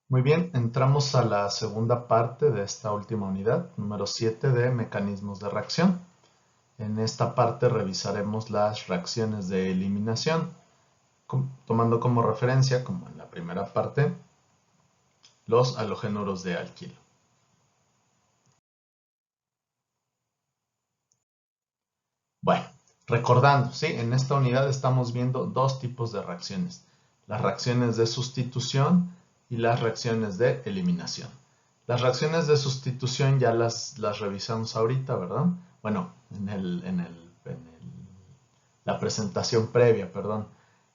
Muy bien, entramos a la segunda parte de esta última unidad, número 7 de mecanismos de reacción. En esta parte revisaremos las reacciones de eliminación, tomando como referencia, como en la primera parte, los halogenuros de alquilo. Bueno, recordando, ¿sí? En esta unidad estamos viendo dos tipos de reacciones, las reacciones de sustitución y las reacciones de eliminación. Las reacciones de sustitución ya las revisamos ahorita, ¿verdad? Bueno, la presentación previa, perdón.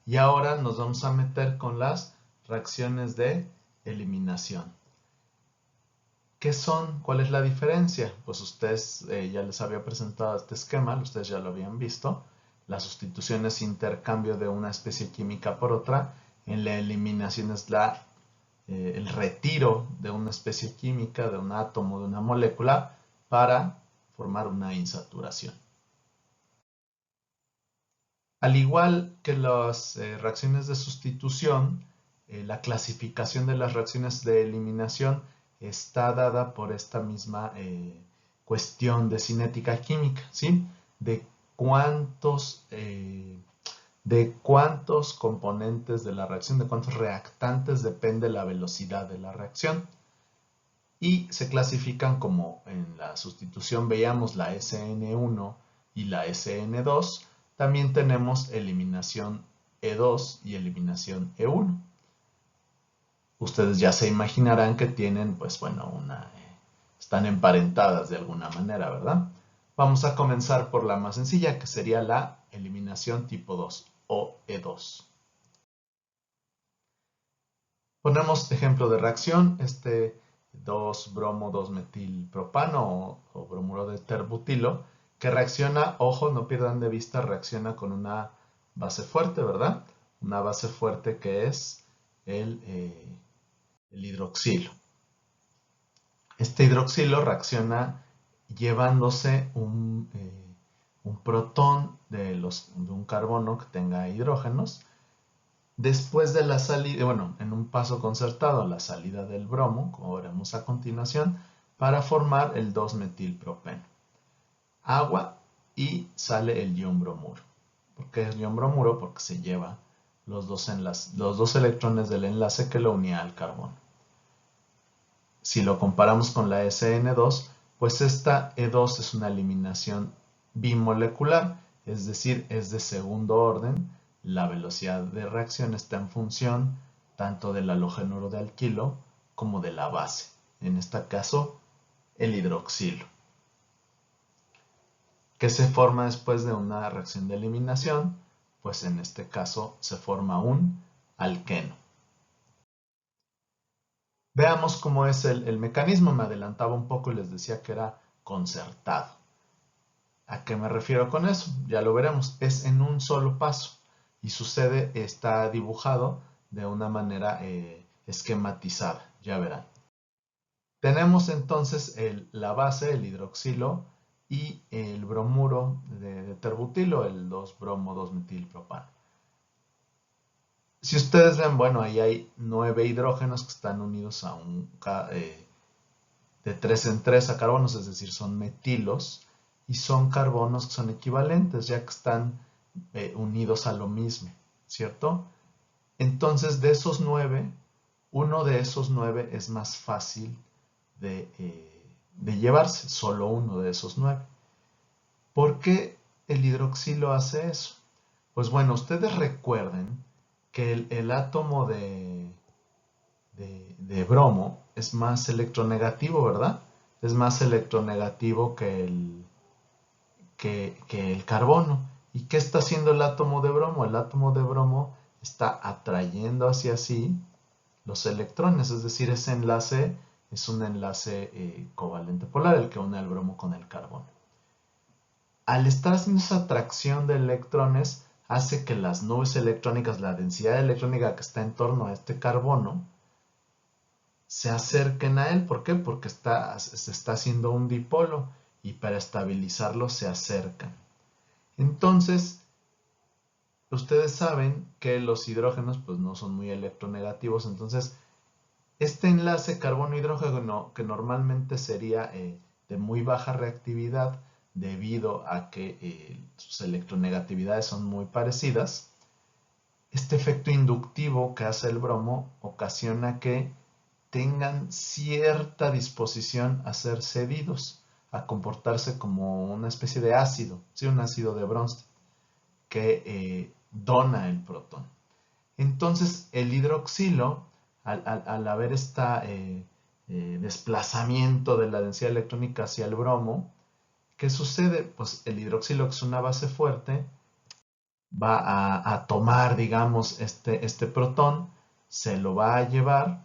Y ahora nos vamos a meter con las reacciones de eliminación. ¿Qué son? ¿Cuál es la diferencia? Pues ustedes ya les había presentado este esquema, ustedes ya lo habían visto. La sustitución es intercambio de una especie química por otra. En la eliminación es el retiro de una especie química, de un átomo, de una molécula, para formar una insaturación. Al igual que las reacciones de sustitución, la clasificación de las reacciones de eliminación está dada por esta misma cuestión de cinética química, ¿sí? De cuántos, eh, de cuántos componentes de la reacción, de cuántos reactantes depende la velocidad de la reacción. Y se clasifican como en la sustitución veíamos la SN1 y la SN2, también tenemos eliminación E2 y eliminación E1. Ustedes ya se imaginarán que tienen, pues bueno, están emparentadas de alguna manera, ¿verdad? Vamos a comenzar por la más sencilla, que sería la eliminación tipo 2 o E2. Ponemos ejemplo de reacción, 2-bromo-2-metilpropano o bromuro de terbutilo, que reacciona, ojo, no pierdan de vista, reacciona con una base fuerte, ¿verdad? Una base fuerte que es el hidroxilo. Este hidroxilo reacciona llevándose un protón de un carbono que tenga hidrógenos. Después de la salida, bueno, en un paso concertado, la salida del bromo, como veremos a continuación, para formar el 2-metilpropeno. Agua y sale el ion bromuro. ¿Por qué es ion bromuro? Porque se lleva los dos electrones del enlace que lo unía al carbono. Si lo comparamos con la SN2, pues esta E2 es una eliminación bimolecular, es decir, es de segundo orden. La velocidad de reacción está en función tanto del halogenuro de alquilo como de la base, en este caso el hidroxilo, que se forma después de una reacción de eliminación, pues en este caso se forma un alqueno. Veamos cómo es el mecanismo. Me adelantaba un poco y les decía que era concertado. ¿A qué me refiero con eso? Ya lo veremos. Es en un solo paso y sucede, está dibujado de una manera esquematizada. Ya verán. Tenemos entonces la base, el hidroxilo, y el bromuro de terbutilo, el 2-bromo-2-metilpropano. Si ustedes ven, bueno, ahí hay 9 hidrógenos que están unidos a de 3 en 3 a carbonos, es decir, son metilos, y son carbonos que son equivalentes, ya que están unidos a lo mismo, ¿cierto? Entonces, de esos 9, uno de esos 9 es más fácil de llevarse, solo uno de esos 9. ¿Por qué el hidroxilo hace eso? Pues bueno, ustedes recuerden que el átomo de bromo es más electronegativo, ¿verdad? Es más electronegativo que el carbono. ¿Y qué está haciendo el átomo de bromo? El átomo de bromo está atrayendo hacia sí los electrones, es decir, ese enlace es un enlace covalente polar, el que une el bromo con el carbono. Al estar haciendo esa atracción de electrones, hace que las nubes electrónicas, la densidad electrónica que está en torno a este carbono, se acerquen a él. ¿Por qué? Porque se está haciendo un dipolo y para estabilizarlo se acercan. Entonces, ustedes saben que los hidrógenos pues no son muy electronegativos, entonces Este enlace carbono-hidrógeno, que normalmente sería de muy baja reactividad debido a que sus electronegatividades son muy parecidas, este efecto inductivo que hace el bromo ocasiona que tengan cierta disposición a ser cedidos, a comportarse como una especie de ácido, ¿sí? Un ácido de Bronsted que dona el protón. Entonces, el hidroxilo, al haber este desplazamiento de la densidad electrónica hacia el bromo, ¿qué sucede? Pues el hidroxilo, que es una base fuerte, va a tomar, digamos, este protón, se lo va a llevar,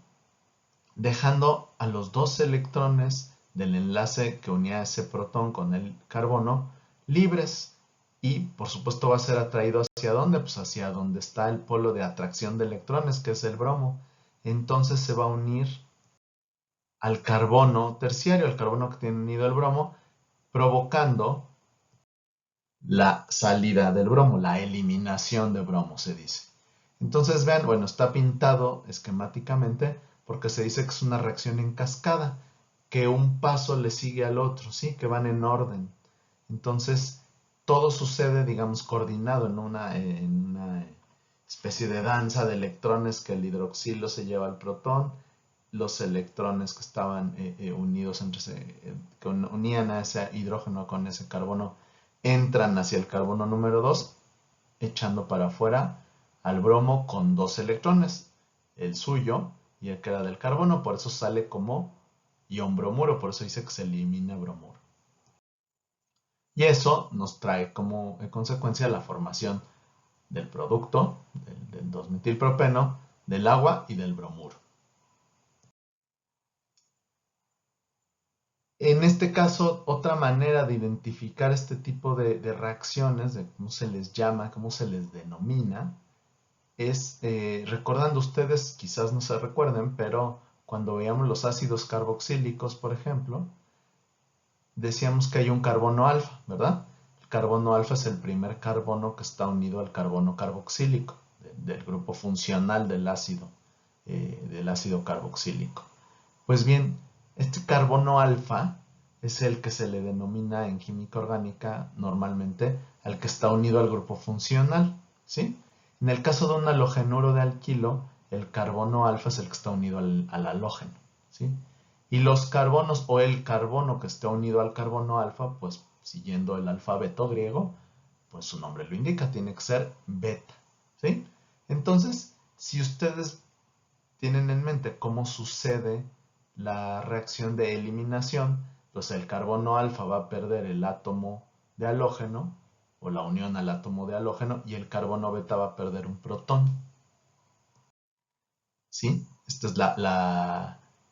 dejando a los dos electrones del enlace que unía ese protón con el carbono libres. Y por supuesto va a ser atraído ¿hacia dónde? Pues hacia donde está el polo de atracción de electrones, que es el bromo. Entonces se va a unir al carbono terciario, al carbono que tiene unido el bromo, provocando la salida del bromo, la eliminación de bromo se dice. Entonces vean, bueno, está pintado esquemáticamente porque se dice que es una reacción en cascada, que un paso le sigue al otro, ¿sí? Que van en orden. Entonces, todo sucede, digamos, coordinado en una especie de danza de electrones que el hidroxilo se lleva al protón, los electrones que estaban unidos que unían a ese hidrógeno con ese carbono entran hacia el carbono número 2, echando para afuera al bromo con dos electrones, el suyo y el que era del carbono, por eso sale como ion bromuro, por eso dice que se elimina bromuro. Y eso nos trae como consecuencia la formación del producto, del 2-metilpropeno, del agua y del bromuro. En este caso, otra manera de identificar este tipo de reacciones, de cómo se les llama, cómo se les denomina, es, recordando ustedes, quizás no se recuerden, pero cuando veíamos los ácidos carboxílicos, por ejemplo, decíamos que hay un carbono alfa, ¿verdad? El carbono alfa es el primer carbono que está unido al carbono carboxílico, del grupo funcional del ácido carboxílico. Pues bien, este carbono alfa es el que se le denomina en química orgánica normalmente al que está unido al grupo funcional, ¿sí? En el caso de un halogenuro de alquilo, el carbono alfa es el que está unido al halógeno, ¿sí? Y los carbonos o el carbono que está unido al carbono alfa, pues siguiendo el alfabeto griego, pues su nombre lo indica, tiene que ser beta, ¿sí? Entonces, si ustedes tienen en mente cómo sucede la reacción de eliminación, pues el carbono alfa va a perder el átomo de halógeno o la unión al átomo de halógeno y el carbono beta va a perder un protón. ¿Sí? Este es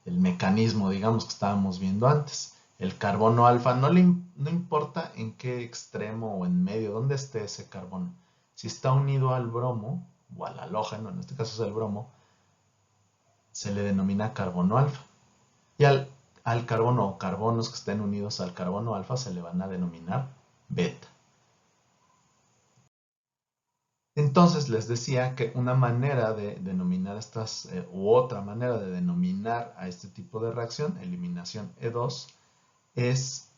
el mecanismo, digamos, que estábamos viendo antes. El carbono alfa no importa en qué extremo o en medio, dónde esté ese carbono. Si está unido al bromo o al halógeno, en este caso es el bromo, se le denomina carbono alfa. Y al carbono o carbonos que estén unidos al carbono alfa se le van a denominar beta. Entonces les decía que una manera de denominar u otra manera de denominar a este tipo de reacción, eliminación E2, es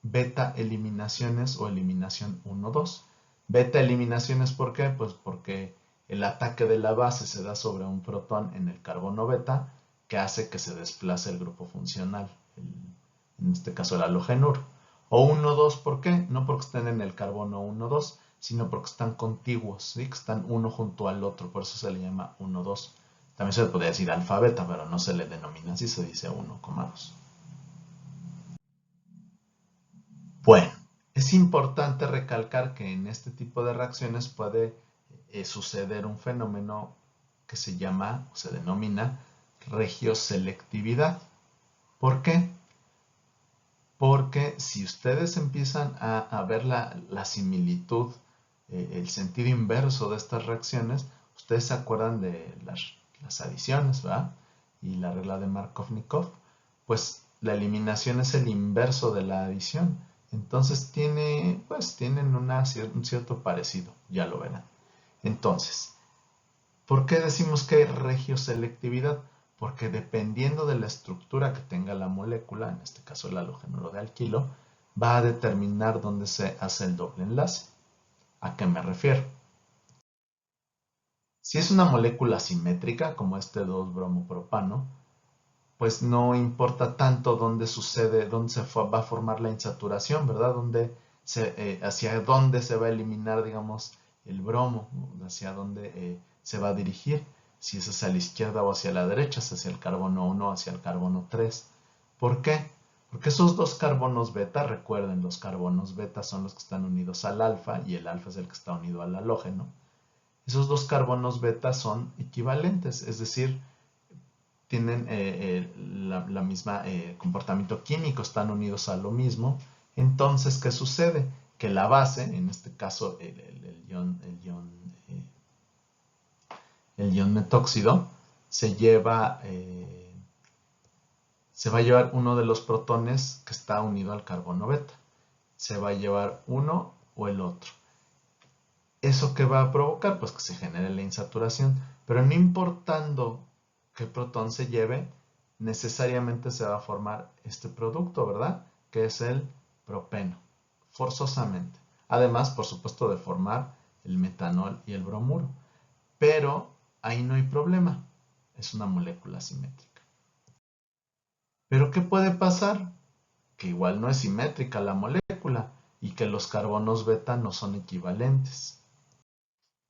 beta eliminaciones o eliminación 1-2. Beta eliminaciones, ¿por qué? Pues porque el ataque de la base se da sobre un protón en el carbono beta que hace que se desplace el grupo funcional, en este caso el halogenuro. O 1-2, ¿por qué? No porque estén en el carbono 1-2, sino porque están contiguos, ¿sí? Que están uno junto al otro, por eso se le llama 1-2. También se le podría decir alfa beta, pero no se le denomina así, se dice 1,2. Bueno, es importante recalcar que en este tipo de reacciones puede suceder un fenómeno que se llama o se denomina regioselectividad. ¿Por qué? Porque si ustedes empiezan a ver la similitud, el sentido inverso de estas reacciones, ustedes se acuerdan de las adiciones, ¿verdad? Y la regla de Markovnikov, pues la eliminación es el inverso de la adición. Entonces tienen un cierto parecido, ya lo verán. Entonces, ¿por qué decimos que hay regioselectividad? porque dependiendo de la estructura que tenga la molécula, en este caso el halogénuro de alquilo, va a determinar dónde se hace el doble enlace. ¿A qué me refiero? Si es una molécula simétrica, como este 2-bromopropano, pues no importa tanto dónde sucede, dónde va a formar la insaturación, ¿verdad? Hacia dónde se va a eliminar, digamos, el bromo, ¿no? Hacia dónde se va a dirigir, si es hacia la izquierda o hacia la derecha, si es hacia el carbono 1 o hacia el carbono 3. ¿Por qué? Porque esos dos carbonos beta, recuerden, los carbonos beta son los que están unidos al alfa y el alfa es el que está unido al halógeno. Esos dos carbonos beta son equivalentes, es decir, tienen la misma comportamiento químico, están unidos a lo mismo. Entonces, ¿qué sucede? Que la base, en este caso el ion metóxido, se va a llevar uno de los protones que está unido al carbono beta. Se va a llevar uno o el otro. ¿Eso qué va a provocar? Pues que se genere la insaturación, pero no importando qué protón se lleve, necesariamente se va a formar este producto, ¿verdad? Que es el propeno, forzosamente. Además, por supuesto, de formar el metanol y el bromuro. Pero ahí no hay problema, es una molécula simétrica. ¿Pero qué puede pasar? Que igual no es simétrica la molécula y que los carbonos beta no son equivalentes.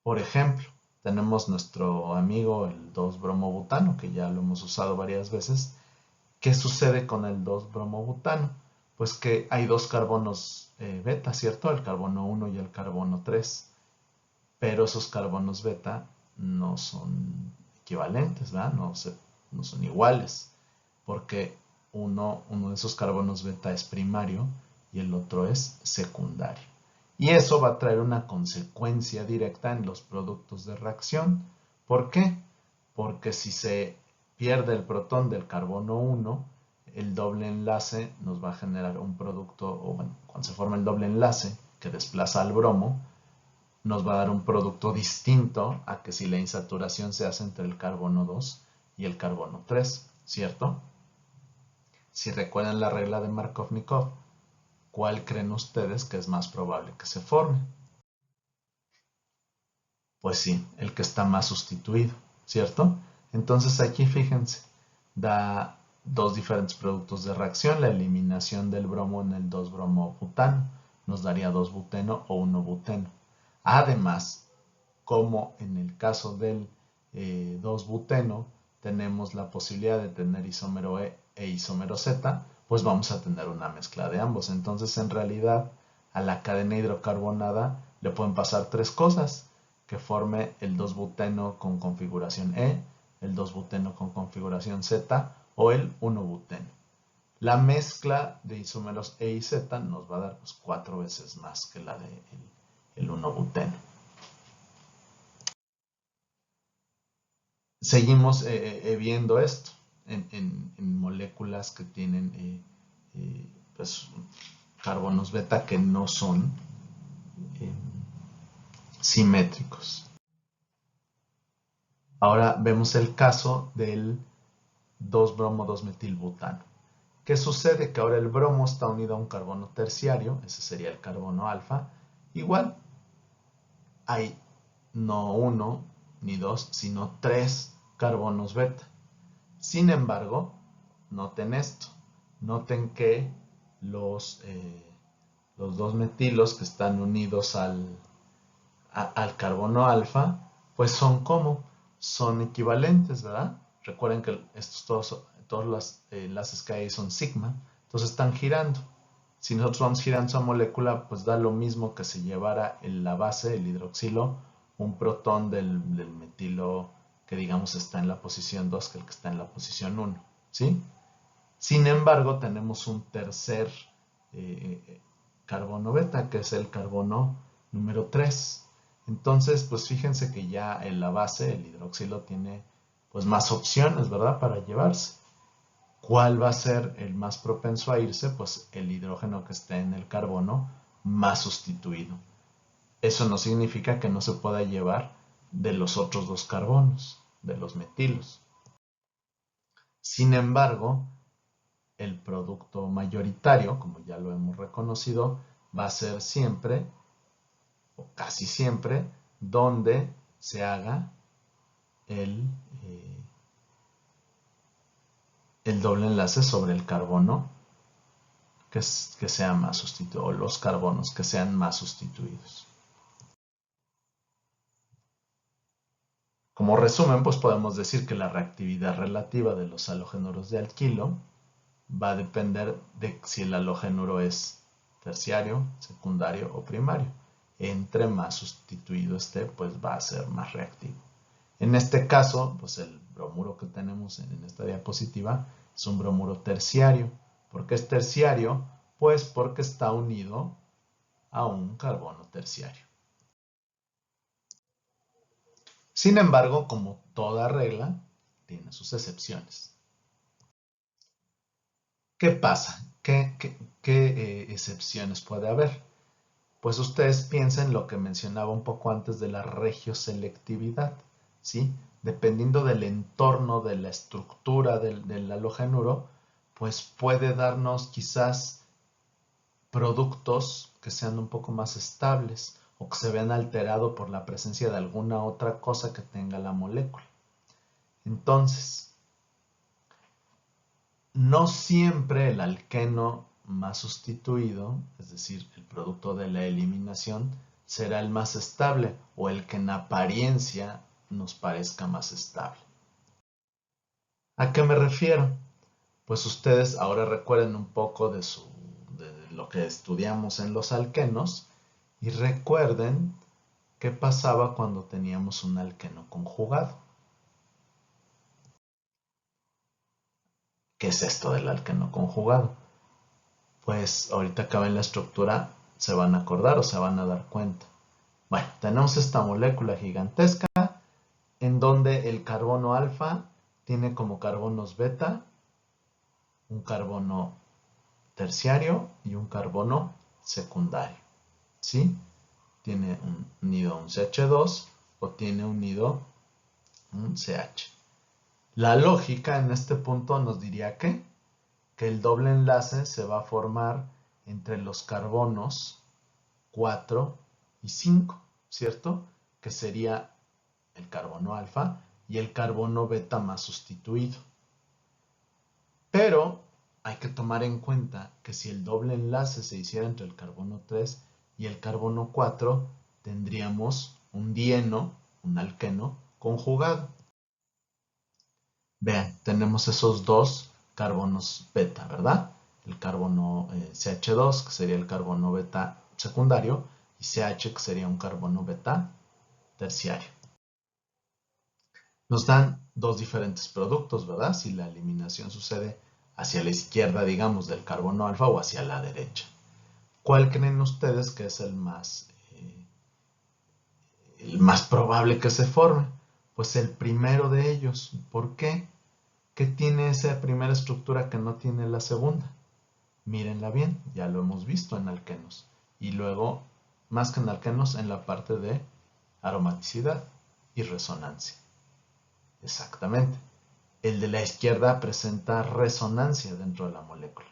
Por ejemplo, tenemos nuestro amigo el 2-bromobutano, que ya lo hemos usado varias veces. ¿Qué sucede con el 2-bromobutano? Pues que hay dos carbonos beta, ¿cierto? El carbono 1 y el carbono 3. Pero esos carbonos beta no son equivalentes, ¿verdad? No son iguales, porque uno de esos carbonos beta es primario y el otro es secundario. Y eso va a traer una consecuencia directa en los productos de reacción. ¿Por qué? Porque si se pierde el protón del carbono 1, el doble enlace nos va a generar un producto, o bueno, cuando se forma el doble enlace que desplaza al bromo, nos va a dar un producto distinto a que si la insaturación se hace entre el carbono 2 y el carbono 3, ¿cierto? Si recuerdan la regla de Markovnikov, ¿cuál creen ustedes que es más probable que se forme? Pues sí, el que está más sustituido, ¿cierto? Entonces aquí fíjense, da dos diferentes productos de reacción, la eliminación del bromo en el 2-bromobutano, nos daría 2-buteno o 1-buteno. Además, como en el caso del 2-buteno tenemos la posibilidad de tener isómero E e isómero Z, pues vamos a tener una mezcla de ambos. Entonces, en realidad, a la cadena hidrocarbonada le pueden pasar tres cosas: que forme el 2-buteno con configuración E, el 2-buteno con configuración Z o el 1-buteno. La mezcla de isómeros E y Z nos va a dar pues 4 veces más que la del 1-buteno. Seguimos viendo esto en moléculas que tienen pues, carbonos beta que no son eh, simétricos. Ahora vemos el caso del 2-bromo-2-metilbutano. ¿Qué sucede? Que ahora el bromo está unido a un carbono terciario, ese sería el carbono alfa. Igual hay no uno ni dos, sino tres carbonos beta. Sin embargo, noten esto. Noten que los dos metilos que están unidos al carbono alfa, pues son como, son equivalentes, ¿verdad? Recuerden que todos los enlaces que hay son sigma, entonces están girando. Si nosotros vamos girando esa molécula, pues da lo mismo que se llevara en la base, el hidroxilo, un protón del metilo que digamos está en la posición 2 que el que está en la posición 1, ¿sí? Sin embargo, tenemos un tercer carbono beta, que es el carbono número 3. Entonces, pues fíjense que ya en la base, el hidroxilo tiene pues más opciones, ¿verdad? Para llevarse. ¿Cuál va a ser el más propenso a irse? Pues el hidrógeno que esté en el carbono más sustituido. Eso no significa que no se pueda llevar de los otros dos carbonos, de los metilos. Sin embargo, el producto mayoritario, como ya lo hemos reconocido, va a ser siempre, o casi siempre, donde se haga el, eh, el doble enlace sobre el carbono que sea más sustituido, o los carbonos que sean más sustituidos. Como resumen, pues podemos decir que la reactividad relativa de los halogénuros de alquilo va a depender de si el halogénuro es terciario, secundario o primario. Entre más sustituido esté, pues va a ser más reactivo. En este caso, pues el bromuro que tenemos en esta diapositiva es un bromuro terciario. ¿Por qué es terciario? Pues porque está unido a un carbono terciario. Sin embargo, como toda regla, tiene sus excepciones. ¿Qué pasa? ¿Qué excepciones puede haber? Pues ustedes piensen lo que mencionaba un poco antes de la regioselectividad, ¿sí? Dependiendo del entorno, de la estructura del halogénuro, pues puede darnos quizás productos que sean un poco más estables o que se vean alterados por la presencia de alguna otra cosa que tenga la molécula. Entonces, no siempre el alqueno más sustituido, es decir, el producto de la eliminación, será el más estable o el que en apariencia nos parezca más estable. ¿A qué me refiero? Pues ustedes ahora recuerden un poco de lo que estudiamos en los alquenos y recuerden qué pasaba cuando teníamos un alqueno conjugado. ¿Qué es esto del alqueno conjugado? Pues ahorita que ven la estructura se van a acordar o se van a dar cuenta. Bueno, tenemos esta molécula gigantesca en donde el carbono alfa tiene como carbonos beta un carbono terciario y un carbono secundario. ¿Sí? Tiene unido un CH2 o tiene unido un CH. La lógica en este punto nos diría que el doble enlace se va a formar entre los carbonos 4 y 5, ¿cierto? Que sería el carbono alfa y el carbono beta más sustituido. Pero hay que tomar en cuenta que si el doble enlace se hiciera entre el carbono 3 y el carbono 4, tendríamos un dieno, un alqueno, conjugado. Vean, tenemos esos dos carbonos beta, ¿verdad? El carbono CH2, que sería el carbono beta secundario, y CH, que sería un carbono beta terciario. Nos dan dos diferentes productos, ¿verdad? Si la eliminación sucede hacia la izquierda, digamos, del carbono alfa o hacia la derecha. ¿Cuál creen ustedes que es el más probable que se forme? Pues el primero de ellos. ¿Por qué? ¿Qué tiene esa primera estructura que no tiene la segunda? Mírenla bien, ya lo hemos visto en alquenos. Y luego, más que en alquenos, en la parte de aromaticidad y resonancia. Exactamente. El de la izquierda presenta resonancia dentro de la molécula.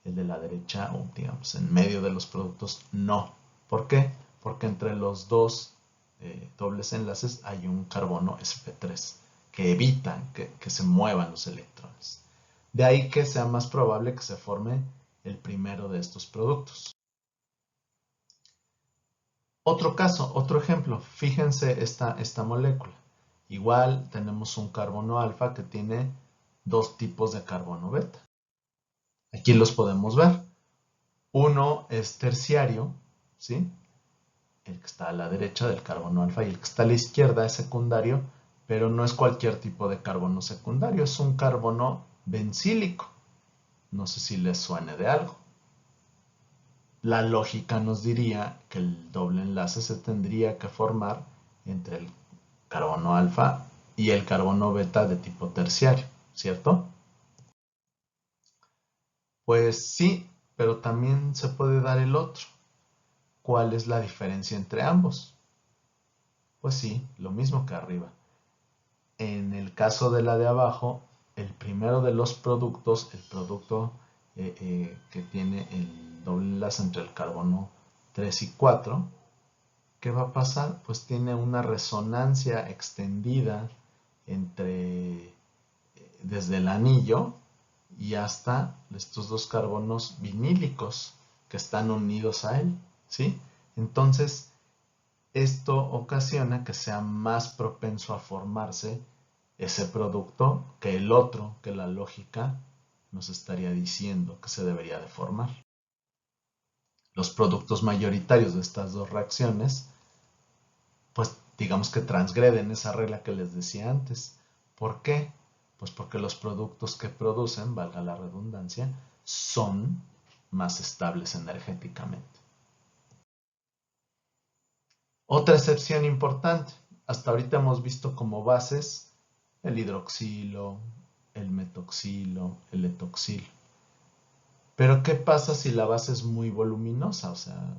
El de la derecha, o digamos, en medio de los productos, no. ¿Por qué? Porque entre los dos dobles enlaces hay un carbono sp3 que evita que se muevan los electrones. De ahí que sea más probable que se forme el primero de estos productos. Otro caso, otro ejemplo, fíjense esta molécula. Igual tenemos un carbono alfa que tiene dos tipos de carbono beta. Aquí los podemos ver. Uno es terciario, ¿sí? El que está a la derecha del carbono alfa y el que está a la izquierda es secundario, pero no es cualquier tipo de carbono secundario, es un carbono bencílico. No sé si les suene de algo. La lógica nos diría que el doble enlace se tendría que formar entre el carbono alfa y el carbono beta de tipo terciario, ¿cierto? Pues sí, pero también se puede dar el otro. ¿Cuál es la diferencia entre ambos? Pues sí, lo mismo que arriba. En el caso de la de abajo, el primero de los productos, el producto que tiene el doble enlace entre el carbono 3 y 4, ¿qué va a pasar? Pues tiene una resonancia extendida desde el anillo y hasta estos dos carbonos vinílicos que están unidos a él, ¿sí? Entonces, esto ocasiona que sea más propenso a formarse ese producto que el otro, que la lógica nos estaría diciendo que se debería de formar. Los productos mayoritarios de estas dos reacciones, pues digamos que transgreden esa regla que les decía antes. ¿Por qué? Pues porque los productos que producen, valga la redundancia, son más estables energéticamente. Otra excepción importante, hasta ahorita hemos visto como bases el hidroxilo, el metoxilo, el etoxilo. Pero ¿qué pasa si la base es muy voluminosa? O sea,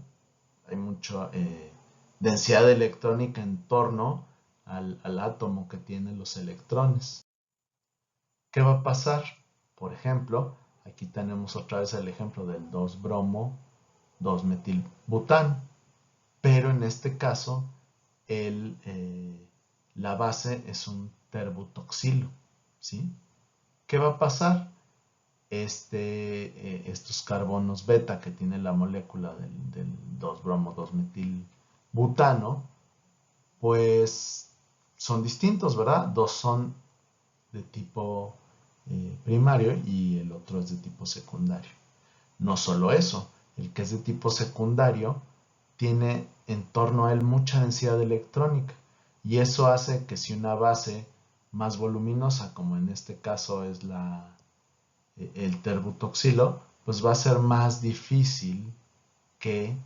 hay mucha densidad electrónica en torno al átomo que tiene los electrones. ¿Qué va a pasar? Por ejemplo, aquí tenemos otra vez el ejemplo del 2-bromo, 2-metilbutano. Pero en este caso, la base es un terbutoxilo, ¿sí? ¿Qué va a pasar? Estos carbonos beta que tiene la molécula del 2-bromo-2-metilbutano, pues son distintos, ¿verdad? Dos son de tipo primario y el otro es de tipo secundario. No solo eso, el que es de tipo secundario tiene en torno a él mucha densidad electrónica y eso hace que si una base más voluminosa, como en este caso es el terbutoxilo, pues va a ser más difícil que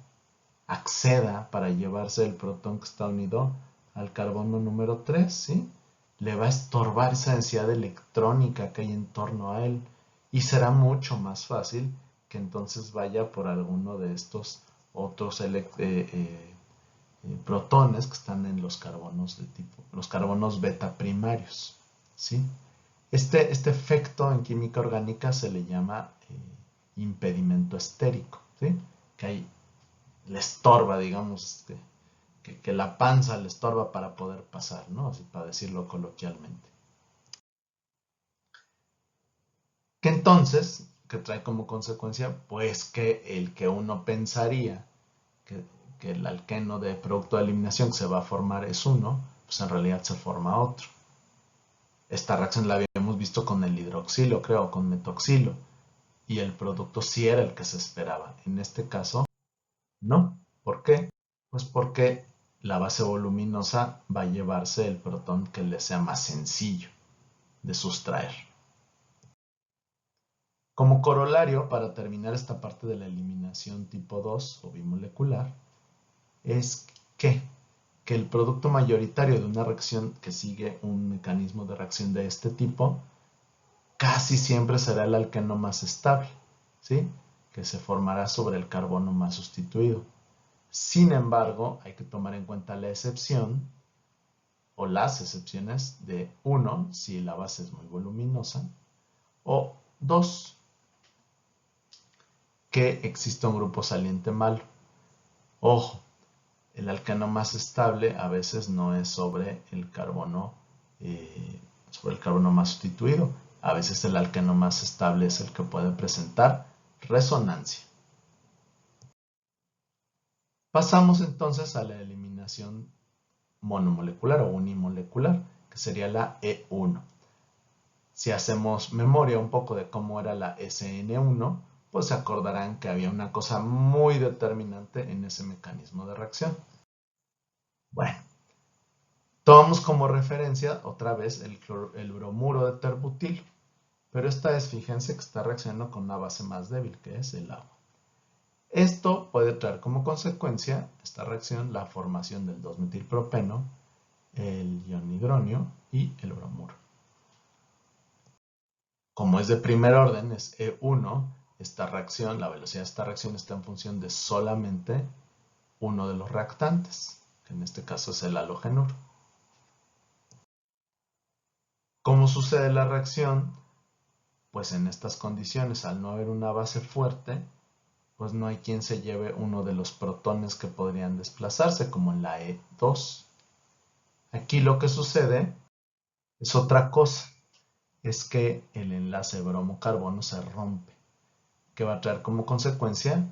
acceda para llevarse el protón que está unido al carbono número 3, ¿sí? Le va a estorbar esa densidad electrónica que hay en torno a él y será mucho más fácil que entonces vaya por alguno de estos otros protones que están en los carbonos beta primarios, ¿sí? Este efecto en química orgánica se le llama impedimento estérico, ¿sí? Que ahí le estorba, digamos, que la panza le estorba para poder pasar, ¿no? Así para decirlo coloquialmente. Que entonces, que trae como consecuencia, pues que el que uno pensaría que el alqueno de producto de eliminación que se va a formar es uno, pues en realidad se forma otro. Esta reacción la habíamos visto con el hidroxilo, creo, con metoxilo, y el producto sí era el que se esperaba. En este caso, no. ¿Por qué? Pues porque la base voluminosa va a llevarse el protón que le sea más sencillo de sustraer. Como corolario, para terminar esta parte de la eliminación tipo 2 o bimolecular, es que el producto mayoritario de una reacción que sigue un mecanismo de reacción de este tipo casi siempre será el alqueno más estable, ¿sí? Que se formará sobre el carbono más sustituido. Sin embargo, hay que tomar en cuenta la excepción o las excepciones de 1, si la base es muy voluminosa, o 2, que exista un grupo saliente malo. Ojo, el alqueno más estable a veces no es sobre el carbono más sustituido. A veces el alqueno más estable es el que puede presentar resonancia. Pasamos entonces a la eliminación monomolecular o unimolecular, que sería la E1. Si hacemos memoria un poco de cómo era la SN1, pues se acordarán que había una cosa muy determinante en ese mecanismo de reacción. Bueno, tomamos como referencia otra vez el bromuro de terbutil, pero esta vez fíjense que está reaccionando con una base más débil, que es el agua. Esto puede traer como consecuencia, esta reacción, la formación del 2-metilpropeno, el ion hidronio y el bromuro. Como es de primer orden, es E1, esta reacción, la velocidad de esta reacción está en función de solamente uno de los reactantes, que en este caso es el halogenuro. ¿Cómo sucede la reacción? Pues en estas condiciones, al no haber una base fuerte, pues no hay quien se lleve uno de los protones que podrían desplazarse, como en la E2. Aquí lo que sucede es otra cosa, es que el enlace bromo-carbono se rompe. ¿Qué va a traer como consecuencia?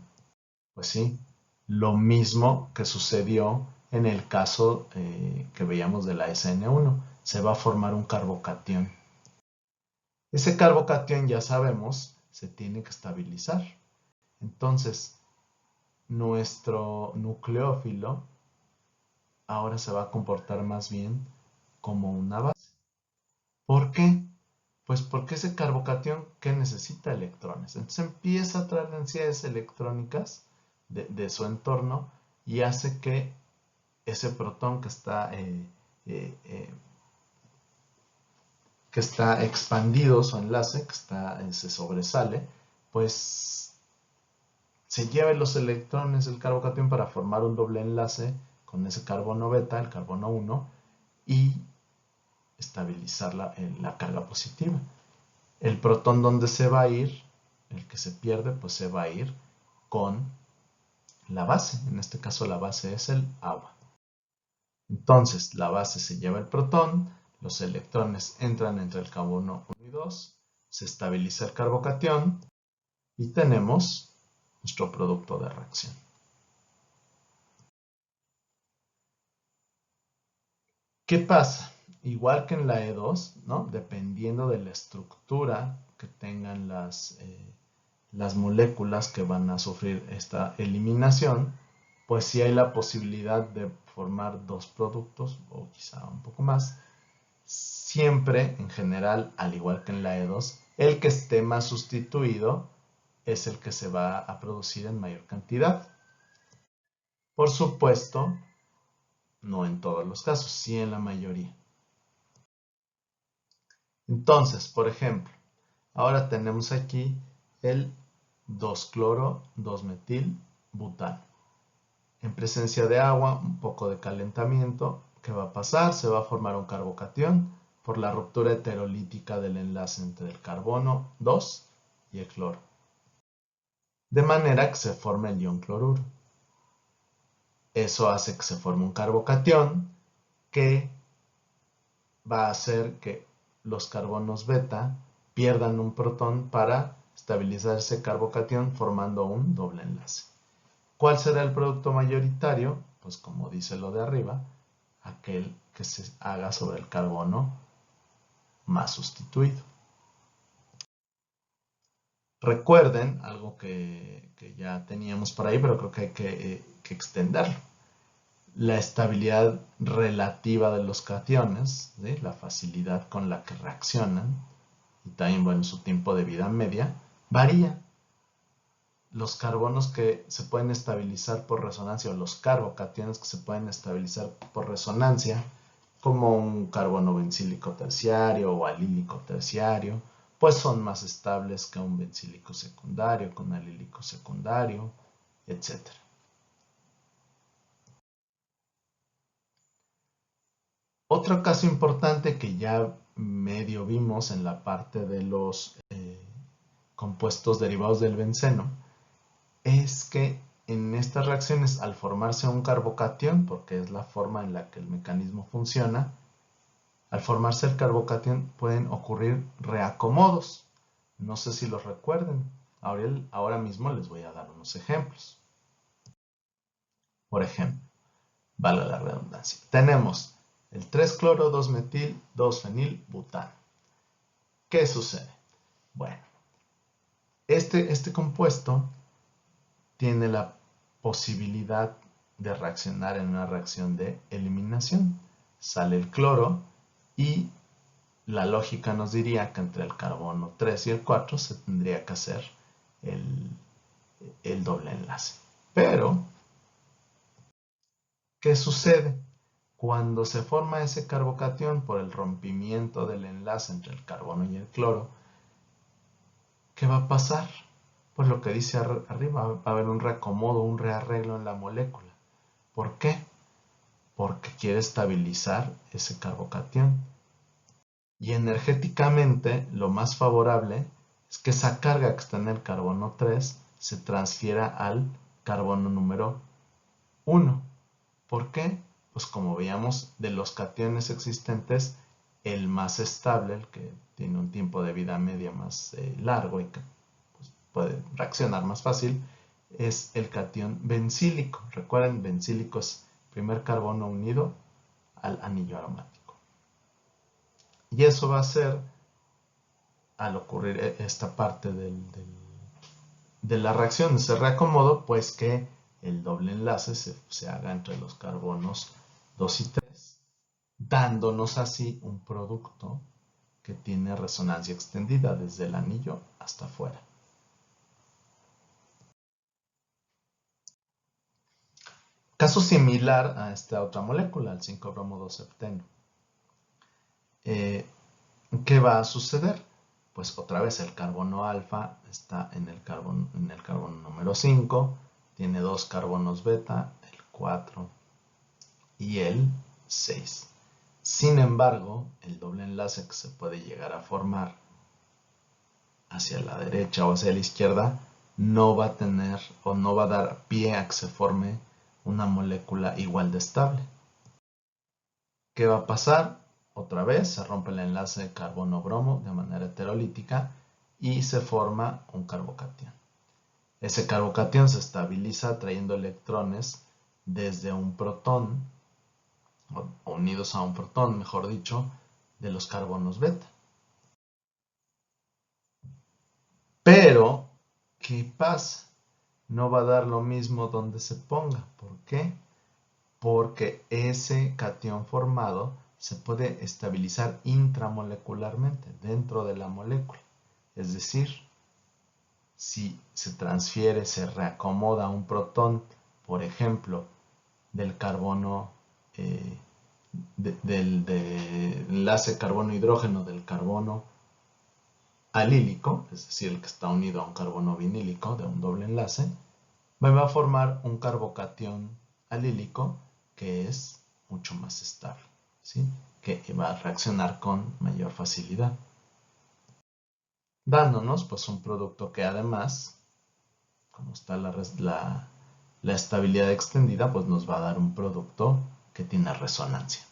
Pues sí, lo mismo que sucedió en el caso que veíamos de la SN1. Se va a formar un carbocatión. Ese carbocatión, ya sabemos, se tiene que estabilizar. Entonces, nuestro nucleófilo ahora se va a comportar más bien como una base. ¿Por qué? Pues porque ese carbocatión que necesita electrones. Entonces empieza a traer densidades electrónicas de su entorno y hace que ese protón eh, eh, que está expandido, su enlace, se sobresale, pues se lleve los electrones del carbocatión para formar un doble enlace con ese carbono beta, el carbono 1, y estabilizar la carga positiva. El protón donde se va a ir, el que se pierde, pues se va a ir con la base. En este caso la base es el agua. Entonces la base se lleva el protón, los electrones entran entre el carbono 1 y 2, se estabiliza el carbocatión y tenemos nuestro producto de reacción. ¿Qué pasa? Igual que en la E2, ¿no? Dependiendo de la estructura que tengan las moléculas que van a sufrir esta eliminación, pues sí hay la posibilidad de formar dos productos o quizá un poco más. Siempre, en general, al igual que en la E2, el que esté más sustituido es el que se va a producir en mayor cantidad. Por supuesto, no en todos los casos, sí en la mayoría. Entonces, por ejemplo, ahora tenemos aquí el 2-cloro, 2-metil, butano. En presencia de agua, un poco de calentamiento, ¿qué va a pasar? Se va a formar un carbocatión por la ruptura heterolítica del enlace entre el carbono 2 y el cloro. De manera que se forme el ion cloruro. Eso hace que se forme un carbocatión que va a hacer que los carbonos beta pierdan un protón para estabilizar ese carbocatión formando un doble enlace. ¿Cuál será el producto mayoritario? Pues como dice lo de arriba, aquel que se haga sobre el carbono más sustituido. Recuerden algo que ya teníamos por ahí, pero creo que hay que extenderlo. La estabilidad relativa de los cationes, ¿sí? La facilidad con la que reaccionan, y también, bueno, su tiempo de vida media, varía. Los carbonos que se pueden estabilizar por resonancia, o los carbocationes que se pueden estabilizar por resonancia, como un carbono bencílico terciario o alílico terciario, pues son más estables que un bencílico secundario, que un alílico secundario, etc. Otro caso importante que ya medio vimos en la parte de los compuestos derivados del benceno es que en estas reacciones, al formarse un carbocatión, porque es la forma en la que el mecanismo funciona, al formarse el carbocatión pueden ocurrir reacomodos. No sé si los recuerden. Ahora mismo les voy a dar unos ejemplos. Por ejemplo, valga la redundancia, tenemos el 3-cloro, 2-metil, 2-fenil, butano. ¿Qué sucede? Bueno, este compuesto tiene la posibilidad de reaccionar en una reacción de eliminación. Sale el cloro y la lógica nos diría que entre el carbono 3 y el 4 se tendría que hacer el, el doble enlace. Pero, ¿qué sucede? Cuando se forma ese carbocatión por el rompimiento del enlace entre el carbono y el cloro, ¿qué va a pasar? Pues lo que dice arriba, va a haber un reacomodo, un rearreglo en la molécula. ¿Por qué? Porque quiere estabilizar ese carbocatión. Y energéticamente, lo más favorable es que esa carga que está en el carbono 3 se transfiera al carbono número 1. ¿Por qué? Pues como veíamos, de los cationes existentes, el más estable, el que tiene un tiempo de vida media más largo y que pues, puede reaccionar más fácil, es el catión bencílico. Recuerden, bencílico es primer carbono unido al anillo aromático. Y eso va a ser, al ocurrir esta parte de la reacción, de ese reacomodo, pues que el doble enlace se haga entre los carbonos 2 y 3, dándonos así un producto que tiene resonancia extendida desde el anillo hasta afuera. Caso similar a esta otra molécula, el 5-bromo-2-hepteno. ¿Qué va a suceder? Pues otra vez el carbono alfa está en el carbono número 5, tiene dos carbonos beta, el 4 y el 6. Sin embargo, el doble enlace que se puede llegar a formar hacia la derecha o hacia la izquierda no va a tener o no va a dar pie a que se forme una molécula igual de estable. ¿Qué va a pasar? Otra vez se rompe el enlace de carbono-bromo de manera heterolítica y se forma un carbocatión. Ese carbocatión se estabiliza trayendo electrones desde un protón, o unidos a un protón, mejor dicho, de los carbonos beta. Pero, ¿qué pasa? No va a dar lo mismo donde se ponga. ¿Por qué? Porque ese catión formado se puede estabilizar intramolecularmente, dentro de la molécula. Es decir, si se transfiere, se reacomoda un protón, por ejemplo, del carbono, del enlace carbono-hidrógeno del carbono alílico, es decir, el que está unido a un carbono vinílico de un doble enlace, va a formar un carbocatión alílico que es mucho más estable, ¿sí? Que va a reaccionar con mayor facilidad, dándonos pues un producto que además, como está la estabilidad extendida, pues nos va a dar un producto que tiene resonancia.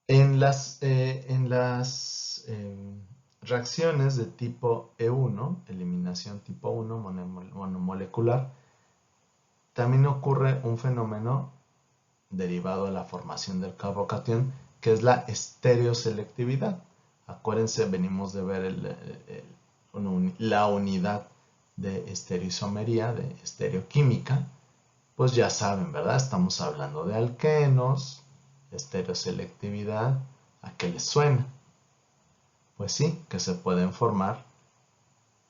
En las reacciones de tipo E1, eliminación tipo 1 monomolecular, también ocurre un fenómeno derivado de la formación del carbocatión, que es la estereoselectividad. Acuérdense, venimos de ver la unidad de estereoisomería, de estereoquímica. Pues ya saben, ¿verdad? Estamos hablando de alquenos, estereoselectividad. ¿A qué les suena? Pues sí, que se pueden formar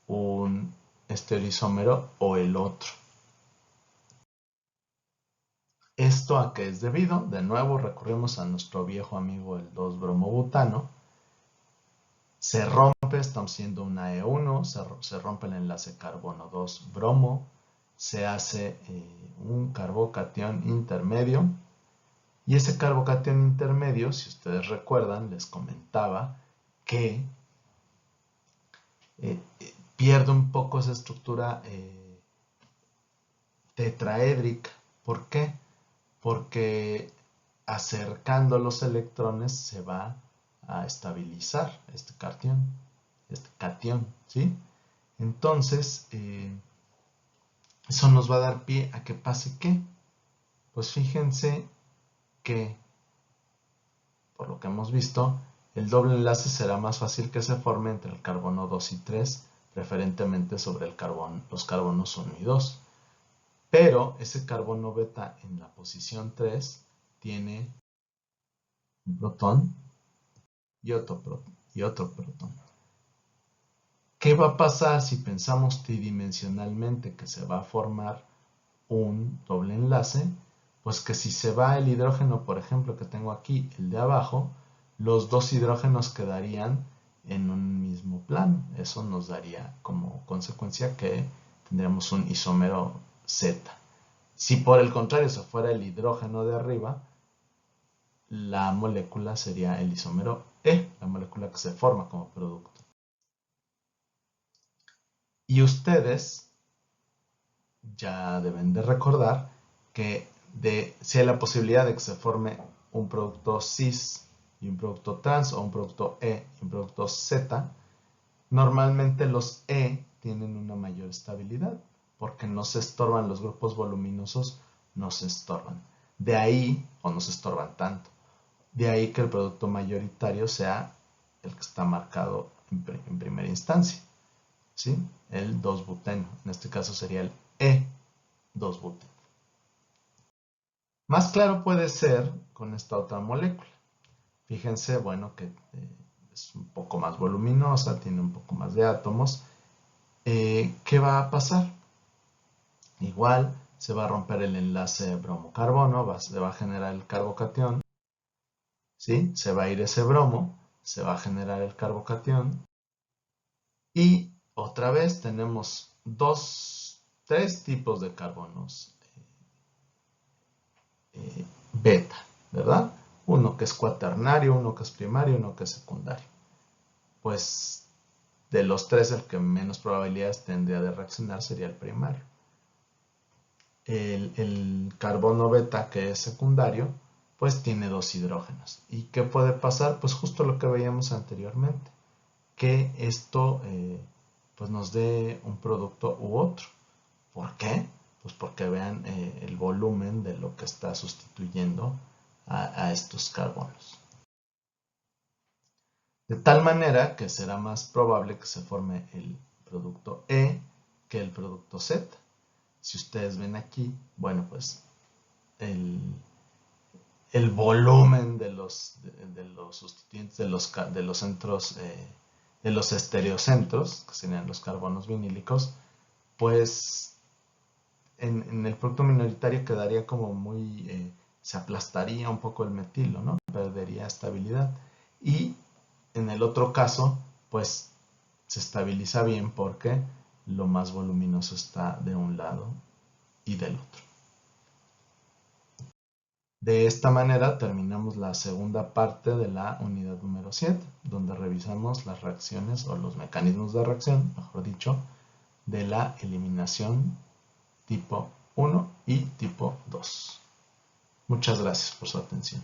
un estereoisómero o el otro. ¿Esto a qué es debido? De nuevo recurrimos a nuestro viejo amigo el 2-bromobutano. Se rompe, estamos haciendo una E1, se rompe el enlace carbono 2-bromo, se hace un carbocatión intermedio. Y ese carbocatión intermedio, si ustedes recuerdan, les comentaba que pierde un poco esa estructura tetraédrica. ¿Por qué? Porque acercando los electrones se va a estabilizar este catión, ¿sí? Entonces, eso nos va a dar pie a que pase ¿qué? Pues fíjense que, por lo que hemos visto, el doble enlace será más fácil que se forme entre el carbono 2 y 3, preferentemente sobre los carbonos 1 y 2. Pero ese carbono beta en la posición 3 tiene un protón y otro protón. ¿Qué va a pasar si pensamos tridimensionalmente que se va a formar un doble enlace? Pues que si se va el hidrógeno, por ejemplo, que tengo aquí, el de abajo, los dos hidrógenos quedarían en un mismo plano. Eso nos daría como consecuencia que tendríamos un isómero Z. Si por el contrario se fuera el hidrógeno de arriba, la molécula sería el isómero E, la molécula que se forma como producto. Y ustedes ya deben de recordar que si hay la posibilidad de que se forme un producto cis y un producto trans, o un producto E y un producto Z, normalmente los E tienen una mayor estabilidad porque no se estorban, los grupos voluminosos no se estorban. De ahí, o no se estorban tanto, de ahí que el producto mayoritario sea el que está marcado en primera instancia, ¿sí? El 2-buteno, en este caso sería el E2-buteno. Más claro puede ser con esta otra molécula. Fíjense, bueno, que es un poco más voluminosa, tiene un poco más de átomos. ¿Qué va a pasar? Igual se va a romper el enlace bromo-carbono, se va a generar el carbocatión, ¿sí? Se va a ir ese bromo, se va a generar el carbocatión. Y otra vez tenemos tres tipos de carbonos beta, ¿verdad? Uno que es cuaternario, uno que es primario, uno que es secundario. Pues de los tres, el que menos probabilidades tendría de reaccionar sería el primario. El carbono beta, que es secundario, pues tiene 2 hidrógenos. ¿Y qué puede pasar? Pues justo lo que veíamos anteriormente, que esto pues nos dé un producto u otro. ¿Por qué? Pues porque vean el volumen de lo que está sustituyendo a estos carbonos. De tal manera que será más probable que se forme el producto E que el producto Z. Si ustedes ven aquí, bueno, pues el volumen de los sustituyentes de los centros, de los estereocentros, que serían los carbonos vinílicos, pues en el producto minoritario quedaría como muy, se aplastaría un poco el metilo, ¿no? Perdería estabilidad. Y en el otro caso, pues se estabiliza bien porque lo más voluminoso está de un lado y del otro. De esta manera terminamos la segunda parte de la unidad número 7, donde revisamos las reacciones o los mecanismos de reacción, mejor dicho, de la eliminación tipo 1 y tipo 2. Muchas gracias por su atención.